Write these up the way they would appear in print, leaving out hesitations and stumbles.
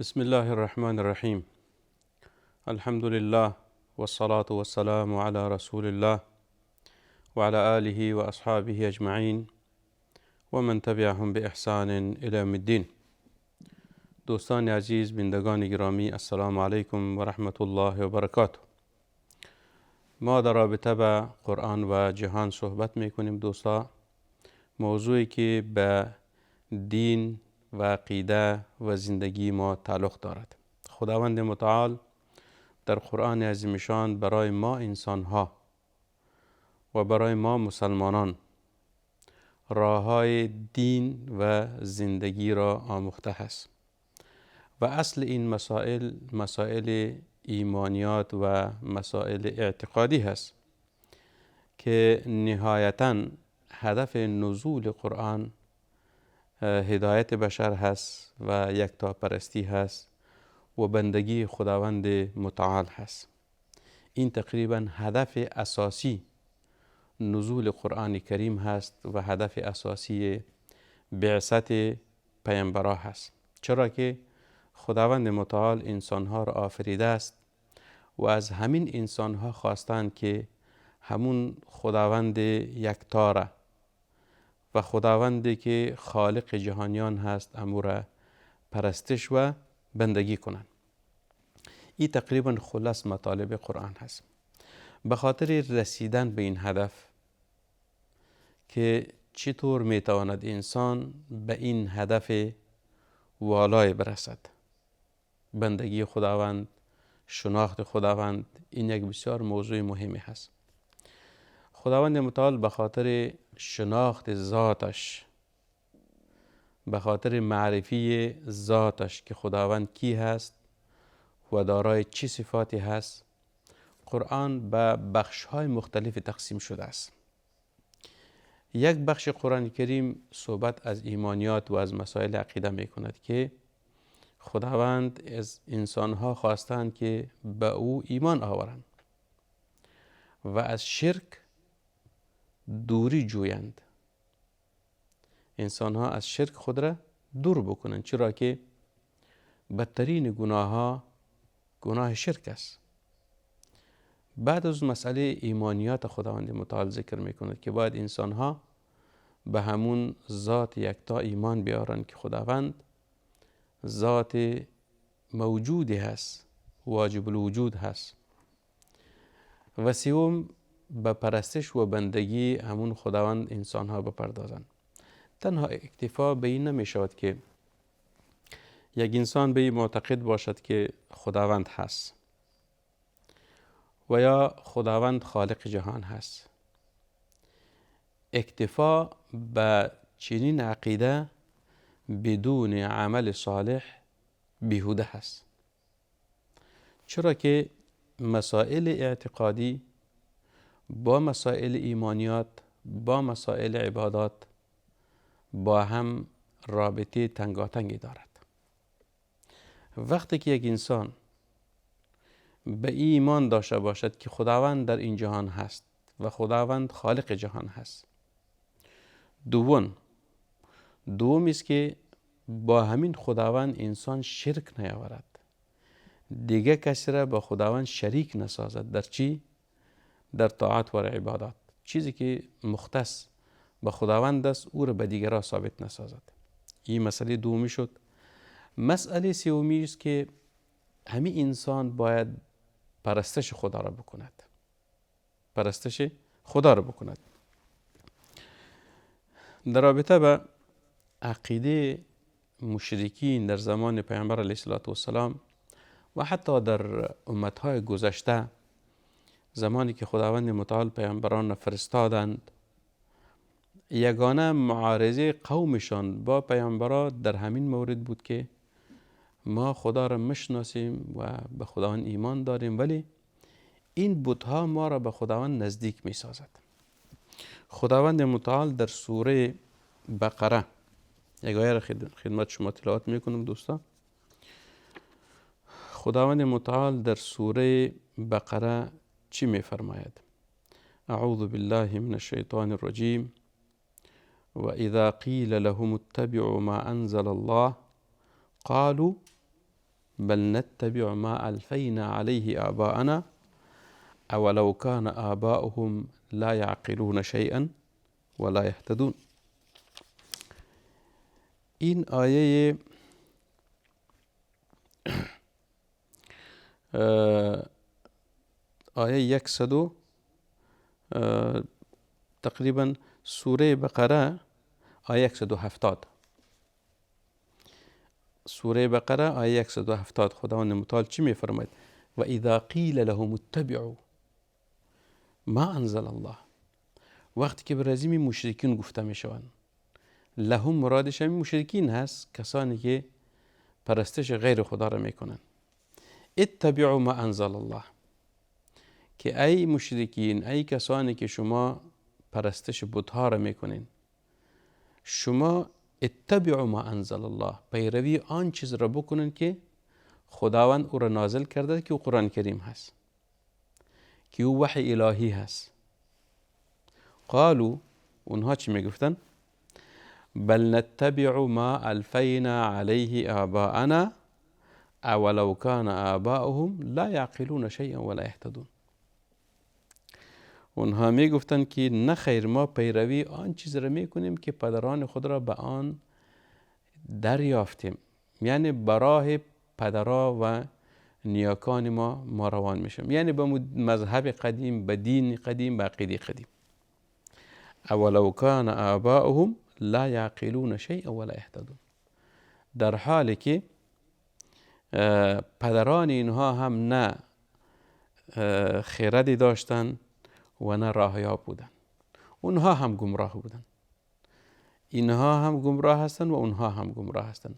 بسم الله الرحمن الرحیم. الحمد لله والصلاة والسلام على رسول الله وعلى آله وأصحابه أجمعین و من تبعهم بإحسان إلى يوم الدین. دوستان عزیز، بینندگان گرامی، السلام علیکم و رحمت الله و برکاته. ما در رابطه به قرآن و جهان صحبت میکنیم دوستا، موضوعی که به دین و عقیده و زندگی ما تعلق دارد. خداوند متعال در قرآن عظیمشان برای ما انسانها و برای ما مسلمانان راههای دین و زندگی را آموخته است و اصل این مسائل ایمانیات و مسائل اعتقادی هست که نهایتاً هدف نزول قرآن هدایت بشر هست و یکتاپرستی هست و بندگی خداوند متعال هست. این تقریبا هدف اساسی نزول قرآن کریم هست و هدف اساسی بعثت پیامبران هست، چرا که خداوند متعال انسانها را آفریده است و از همین انسانها خواستند که همون خداوند یکتا را و خداوندی که خالق جهانیان هست امو را پرستش و بندگی کنند. این تقریبا خلاص مطالب قرآن هست. به خاطر رسیدن به این هدف که چطور میتواند انسان به این هدف والای برسد، بندگی خداوند، شناخت خداوند، این یک بسیار موضوع مهمی هست. خداوند متعال به خاطر شناخت ذاتش، به خاطر معرفی ذاتش که خداوند کی هست و دارای چه صفاتی هست، قرآن به بخش‌های مختلف تقسیم شده است. یک بخش قرآن کریم صحبت از ایمانیات و از مسائل عقیده می کند که خداوند از انسانها خواستند که به او ایمان آورند و از شرک دوری جویند. انسانها از شرک خود را دور بکنند، چرا که بدترین گناه شرک است. بعد از مسئله ایمانیات خداوند متعال ذکر میکند که باید انسانها به همون ذات یکتا ایمان بیارند که خداوند ذات موجودی هست، واجب الوجود هست. و سوم به پرستش و بندگی همون خداوند انسانها بپردازند. تنها اکتفا به این نمی شود که یک انسان به این معتقد باشد که خداوند هست و یا خداوند خالق جهان هست. اکتفا به چنین عقیده بدون عمل صالح بیهوده هست، چرا که مسائل اعتقادی با مسائل ایمانیات با مسائل عبادات با هم رابطه تنگاتنگی دارد. وقتی که یک انسان به ایمان داشته باشد که خداوند در این جهان هست و خداوند خالق جهان هست، دوم است که با همین خداوند انسان شرک نیاورد، دیگه کسی را با خداوند شریک نسازد. در چی؟ در طاعت و عبادات. چیزی که مختص به خداوند است او را به دیگران ثابت نسازد. این مسئله دومی شد. مسئله سومی است که همین انسان باید پرستش خدا را بکند. پرستش خدا را بکند. در رابطه به عقیده مشرکین در زمان پیامبر علیه السلام و حتی در امتهای گذشته، زمانی که خداوند متعال پیامبران را فرستادند، یگانه معارضه قومشان با پیامبران در همین مورد بود که ما خدا را میشناسیم و به خداوند ایمان داریم، ولی این بت‌ها ما را به خداوند نزدیک می سازد. خداوند متعال در سوره بقره، یک آیه را خدمت شما تلاوت میکنم دوستان. خداوند متعال در سوره بقره چی می فرماید؟ اعوذ بالله من الشیطان الرجیم و اذا قیل لهم اتبعوا ما انزل الله قالوا بل نتبع ما الفینا علیه آباءنا اولو کان آباؤهم لا یعقلون شیئا ولا یهتدون. این آیه آیه 100 تقریبا سوره بقره آیه 170. سوره بقره آیه 170 خداوند متعال چی میفرماید؟ و اذا قیل لهم اتبعوا ما انزل الله. وقتی که به رزیم مشرکین گفته میشوند، لهم مرادش همین مشرکین هست، کسانی که پرستش غیر خدا را میکنن. اتبعوا ما انزل الله، که ای مشرکین، ای کسانی که شما پرستش بت‌ها را میکنین، شما اتبعوا ما انزل الله، پیروی آن چیز را بکنن که خداوند او را نازل کرده، که او قرآن کریم هست، که او وحی الهی هست. قالوا، اونها چی میگفتن؟ بل نتبع ما الفینا علیه آباءنا اولو کان آباؤهم لا یعقلون شیئا ولا یهتدون. اونها میگفتن که نه خیر، ما پیروی آن چیز را میکنیم که پدران خود را به آن دریافتیم، یعنی براه پدرها و نیاکان ما روان میشیم، یعنی به مذهب قدیم، به دین قدیم، به عقیده قدیم. اولو کان آباؤهم لا یعقلون شیئا ولا یهتدون، در حالی که پدران اینها هم نه خردی داشتن و نه راهیاب بودن، اونها هم گمراه بودن. اینها هم گمراه هستن و اونها هم گمراه هستن.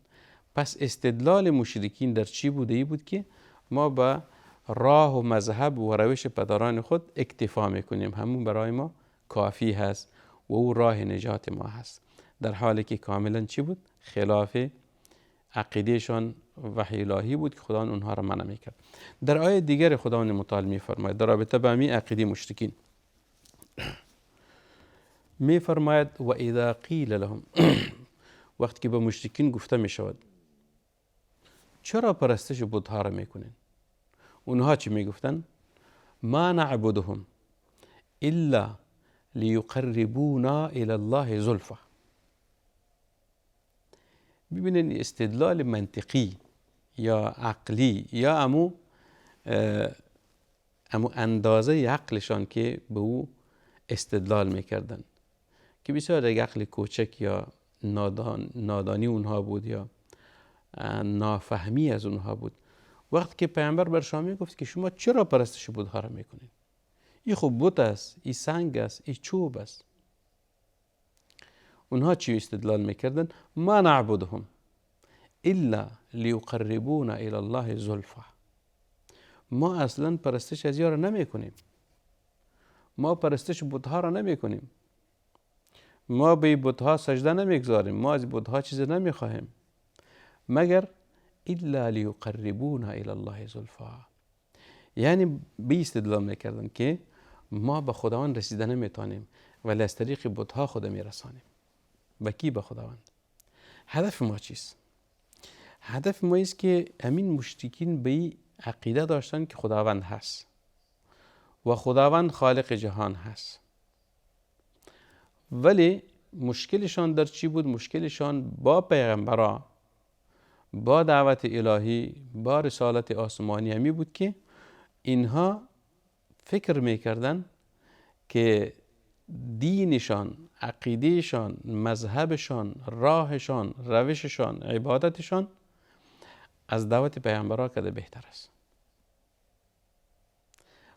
پس استدلال مشرکین در چی بوده؟ ای بود که ما به راه و مذهب و روش پدران خود اکتفا میکنیم، همون برای ما کافی هست و او راه نجات ما هست، در حالی که کاملا چی بود؟ خلاف عقیدهشان وحی الهی بود که خداوند اونها را منع میکرد. در آیه دیگر خداوند متعال میفرماید در رابطه با همین عقیده مشرکین، میفرماید و اذا قیل لهم وقتی که به مشرکین گفته میشود چرا پرستش بت‌ها را میکنین، اونها چی میگفتن؟ ما نعبدهم الا لیقربونا الی الله زلفا. ببینین استدلال منطقی یا عقلی یا امو اندازه عقلشان که به او استدلال میکردن، که بسیار یک عقل کوچک یا نادانی اونها بود یا نافهمی از اونها بود. وقتی که پیامبر برشان میگفت که شما چرا پرستش بت‌ها را میکنید، این خب بت است، این سنگ است، این چوب است، اونها چی استدلال میکردن؟ ما نعبدهم الا لیقربونا الی الله زلفا. ما اصلا پرستش از یارا نمی کنیم، ما پرستش بت‌ها را نمی کنیم، ما به بت‌ها سجده نمیگذاریم، ما از بت‌ها چیزی نمیخواهیم مگر الا لیقربونا الی الله زلفا. یعنی به استدلال میکردن که ما به خداوند رسیده نمیتونیم ولی از طریق بت‌ها خدا میرسانیم. به کی؟ به خداوند. هدف ما چیست؟ هدف ما است که همین مشرکین به این عقیده داشتن که خداوند هست و خداوند خالق جهان هست، ولی مشکلشان در چی بود؟ مشکلشان با پیغمبرا، با دعوت الهی، با رسالت آسمانی همی بود که اینها فکر میکردن که دینشان، عقیدهشان، مذهبشان، راهشان، روششان، عبادتشان از دعوت پیغمبرها کده بهتر است.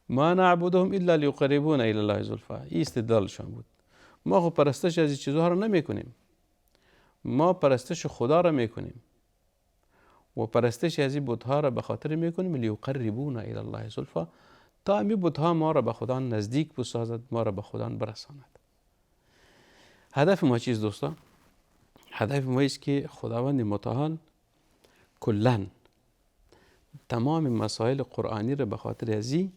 ما نعبدهم الا لیقربونا الی الله زلفا، این استدلالشان بود. ما خب پرستش از این چیزها را نمی کنیم، ما پرستش خدا را می کنیم و پرستش از این بت‌ها را به خاطر می کنیم لیقربونا الی الله زلفا، تا همین بت‌ها ما را به خدا نزدیک بسازد، ما را به خدا برساند. هدف ما چیست دوستان؟ هدف ما است که خداوند متعال کلاً تمام مسائل قرآنی را به خاطر ازی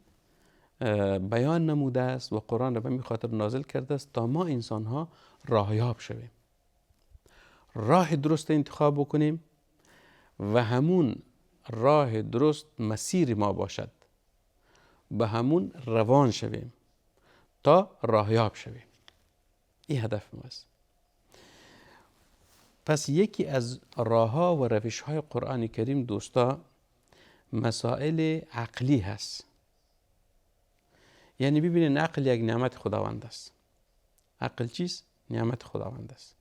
بیان نموده است و قرآن را به این خاطر نازل کرده است تا ما انسان ها راهیاب شویم، راه درست انتخاب بکنیم و همون راه درست مسیر ما باشد، به همون روان شویم تا راهیاب شویم. این هدف ماست. پس یکی از راه ها و روش های قرآن کریم دوستا مسائل عقلی هست. یعنی ببینید عقل یک نعمت خداوند است. عقل چیست؟ نعمت خداوند است.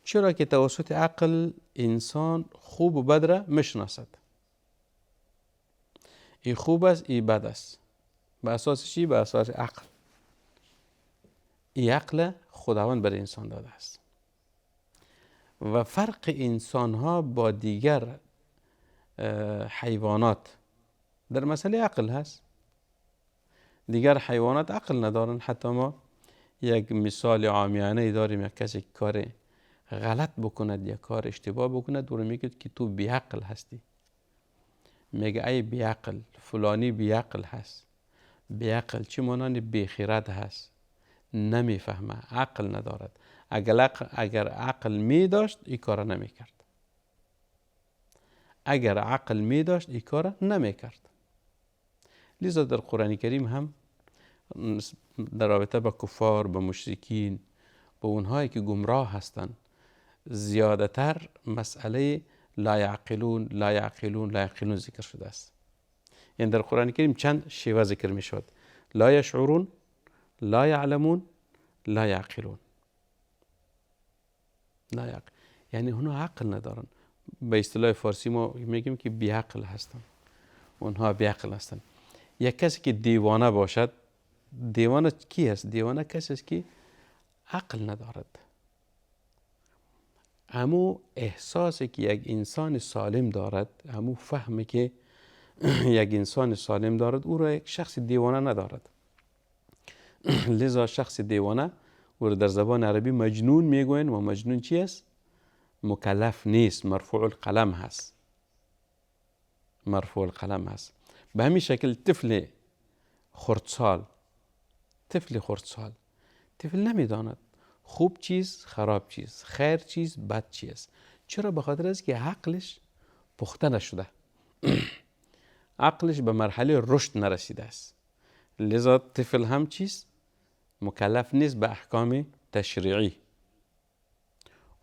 چرا که توسط عقل انسان خوب و بد را میشناسد. این خوب است، این بد است. به اساس چی؟ به اساس عقل. این عقل خداوند برای انسان داده است. و فرق انسان ها با دیگر حیوانات در مسئله عقل هست. دیگر حیوانات عقل ندارن. حتی ما یک مثال عامیانه داریم، یک کسی کار غلط بکند یا کار اشتباه بکند او رو میگید که تو بیعقل هستی. میگه ای بیعقل، فلانی بیعقل هست. بیعقل چی مانند بیخیرت هست، نمیفهمه، عقل ندارد. اگر عقل می داشت این کار نمی کرد. اگر عقل می داشت این کار نمی کرد. لذا در قرآن کریم هم در رابطه با کفار، با مشرکین، با اونهایی که گمراه هستند، زیادتر مسئله لا یعقلون لا یعقلون لا یعقلون ذکر شده است. یعنی در قرآن کریم چند شیوه ذکر می شود: لا یشعرون، لا یعلمون، لا یعقلون. یعنی اونها عقل ندارن. به اصطلاح فارسی ما میگیم که بیعقل هستن. اونها بیعقل هستن. یک کسی که دیوانه باشد، دیوانه کی است؟ دیوانه کسی است که عقل ندارد. همو احساسی که یک انسان سالم دارد، همو فهمی که یک انسان سالم دارد، او را یک شخص دیوانه ندارد. لذا شخص دیوانه او را در زبان عربی مجنون میگوین. و مجنون چی است؟ مکلف نیست، مرفوع القلم هست. مرفوع القلم هست. به همین شکل طفل خردسال، طفل نمیداند خوب چیز، خراب چیز، خیر چیز، بد چیز. چرا؟ به خاطر است که عقلش پخته نشده. عقلش به مرحله رشد نرسیده است. لذا طفل هم چیز مکلف نیست به احکام تشریعی.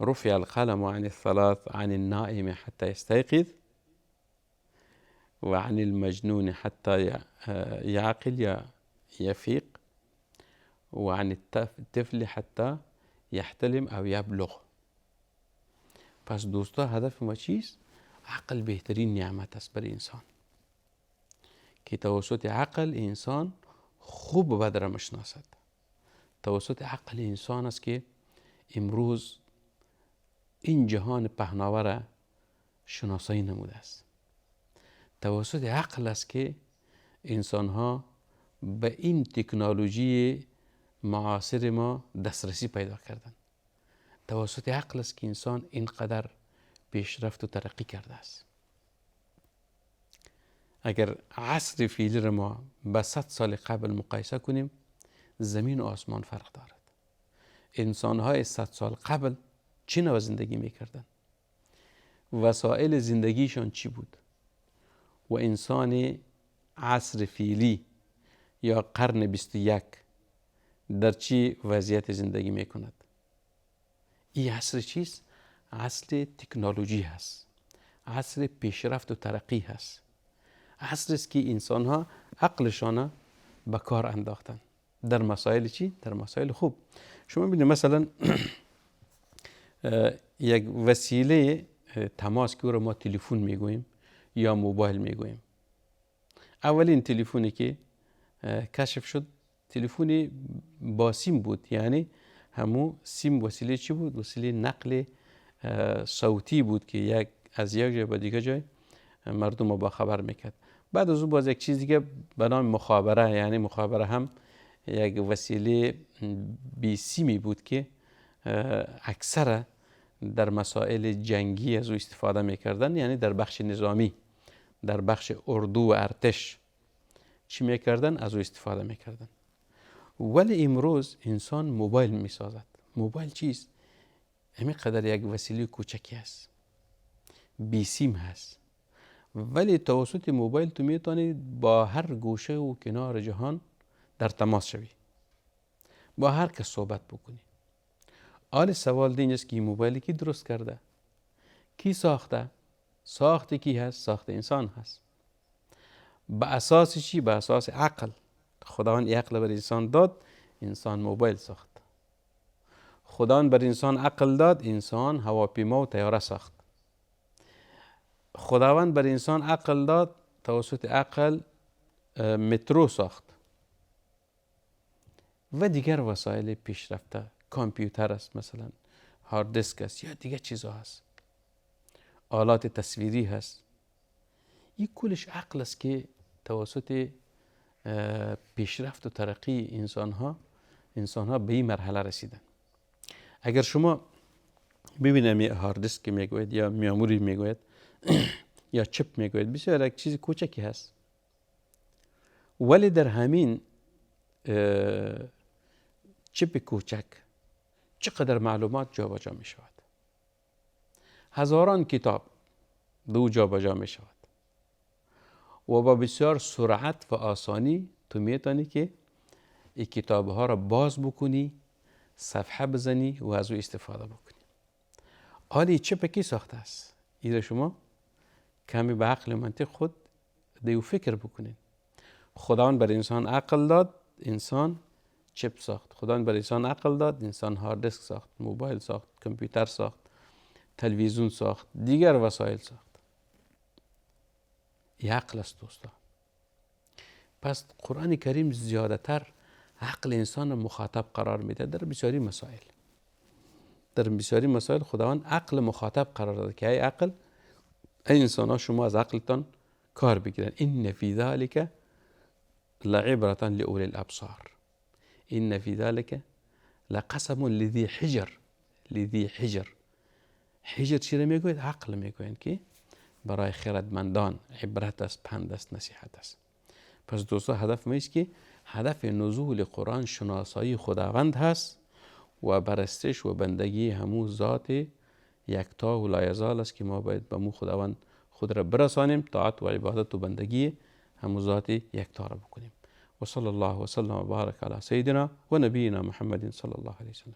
رفع القلم عن الثلاث عن النائم حتى يستيقظ وعن المجنون حتى يعقل یا يفيق وعن الطفل حتى يحتلم او يبلغ. پس دوستا هدف ما چیست؟ عقل بهترین نعمت است برای انسان که توسط عقل انسان خوب و بد را میشناسد. توسط عقل انسان است که امروز این جهان پهناور را شناسایی نموده است. توسط عقل است که انسان ها به این تکنولوژی معاصر ما دسترسی پیدا کردند. توسط عقل است که انسان اینقدر پیشرفت و ترقی کرده است. اگر عصر فعلی را ما به 100 سال قبل مقایسه کنیم، زمین و آسمان فرق دارد. انسان‌های 100 سال قبل چه نوع زندگی می‌کردند؟ وسایل زندگیشان چی بود؟ و انسان عصر فعلی یا قرن 21 در چی وضعیت زندگی می‌کند؟ این عصر چیست؟ عصر تکنولوژی هست. عصر پیشرفت و ترقی هست. عصر است که انسان‌ها عقلشان به کار انداختن. در مسائل چی؟ در مسائل خوب. شما ببینید مثلا یک وسیله تماس که او را ما تلفن میگوییم یا موبایل میگوییم. اولین تلفنی که کشف شد تلفن با سیم بود. یعنی همو سیم وسیله چی بود؟ وسیله نقل صوتی بود که از یک جای به دیگه جای مردم رو با خبر میکرد. بعد از اون باز یک چیز دیگه به نام مخابره، یعنی مخابره هم یک وسیله بی سیمی بود که اکثر در مسائل جنگی از او استفاده میکردن. یعنی در بخش نظامی، در بخش اردو و ارتش چی میکردن؟ از او استفاده میکردن. ولی امروز انسان موبایل میسازد. موبایل چیست؟ همین قدر یک وسیله کوچکی است، بی سیم هست ولی توسط موبایل تو میتونی با هر گوشه و کنار جهان در تماس شوی، با هر کس صحبت بکنی. حال سوال دین است که این موبایل کی درست کرده؟ کی ساخته؟ ساخت کی هست؟ ساخت انسان هست. به اساس چی؟ به اساس عقل. خداوند عقل بر انسان داد، انسان موبایل ساخت. خداوند بر انسان عقل داد، انسان هواپیما و طیاره ساخت. خداوند بر انسان عقل داد، توسط عقل مترو ساخت و دیگر وسایل پیشرفته، کامپیوتر است، مثلا هارد دیسک است یا دیگر چیزها هست، آلات تصویری هست. این کلش عقل است که توسط پیشرفت و ترقی انسان ها به این مرحله رسیدن. اگر شما ببینم یه هارد دیسک میگوید یا میموری میگوید یا چپ میگوید، بسیار یک چیز کوچکی هست، ولی در همین چپ کوچک چقدر معلومات جابجا می شود. هزاران کتاب دو جابجا می شود و با بسیار سرعت و آسانی تو میتونی که این کتاب ها را باز بکنی، صفحه بزنی و از او استفاده بکنی. حالی چپ کی ساخته است؟ این شما کمی به عقل منطق خود دیو فکر بکنید. خداوند بر انسان عقل داد، انسان چپ ساخت. خداوند بر انسان عقل داد، انسان هارد دیسک ساخت، موبایل ساخت، کامپیوتر ساخت، تلویزیون ساخت، دیگر وسایل ساخت. این عقل است دوستا. پس قرآن کریم زیادتر عقل انسان مخاطب قرار میده در بسیاری مسائل. در بسیاری مسائل خداوند عقل مخاطب قرار داده که ای عقل، ای انسان ها، شما از عقلتان کار بگیرن. این فی ذلک لعبرة لأولی الابصار، این فی ذلک لقسم لذی حجر. لذی حجر، حجر چی را میگوید؟ عقل میگوید که برای خردمندان عبرت است، پند است، نصیحت است. پس دوستا هدف ما است که هدف نزول قرآن شناسایی خداوند هست و پرستش و بندگی همو ذات یکتا و لایزال است که ما باید به مو خداوند خود را برسانیم، طاعت و عبادت و بندگی همو ذات یکتا را بکنیم. و صلی الله و سلم و بارک علی سیدنا و نبینا محمد صلی الله علیه وسلم.